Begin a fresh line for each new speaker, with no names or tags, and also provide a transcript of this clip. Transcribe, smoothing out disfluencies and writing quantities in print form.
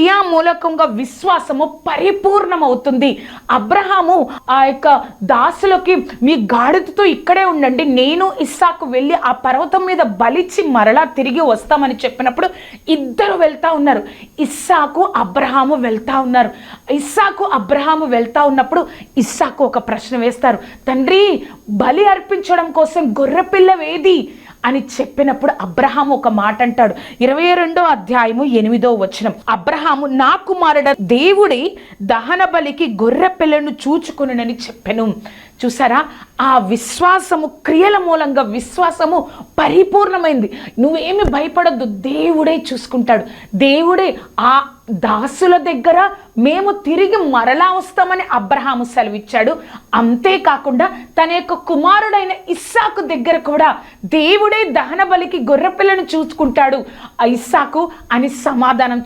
క్రియామూలకంగా విశ్వాసము పరిపూర్ణమవుతుంది. అబ్రహాము ఆ యొక్క దాసులకి మీ గాడిదతో ఇక్కడే ఉండండి, నేను ఇస్సాకు వెళ్ళి ఆ పర్వతం మీద బలిచ్చి మరలా తిరిగి వస్తామని చెప్పినప్పుడు ఇద్దరు వెళ్తా ఉన్నారు. ఇస్సాకు అబ్రహాము వెళ్తా ఉన్నారు. ఇస్సాకు అబ్రహాము వెళ్తా ఉన్నప్పుడు ఇస్సాకు ఒక ప్రశ్న వేస్తారు, తండ్రి బలి అర్పించడం కోసం గొర్రెపిల్ల వేది అని చెప్పినప్పుడు అబ్రహాము ఒక మాట అంటాడు. 22వ అధ్యాయము 8వ వచనం, అబ్రహాము నా కుమారుడ దేవుడి దహన బలికి గొర్రె పిల్లను చూచుకునని చెప్పెను. చూసారా, ఆ విశ్వాసము క్రియల మూలంగా విశ్వాసము పరిపూర్ణమైంది. నువ్వేమి భయపడద్దు, దేవుడే చూసుకుంటాడు. దేవుడే ఆ దాసుల దగ్గర మేము తిరిగి మరలా వస్తామని అబ్రహాము సెలవిచ్చాడు. అంతేకాకుండా తన యొక్క కుమారుడైన ఇస్సాకు దగ్గర కూడా దేవుడే దహన బలికి గొర్రెపిల్లను చూసుకుంటాడు ఆ ఇస్సాకు అని సమాధానం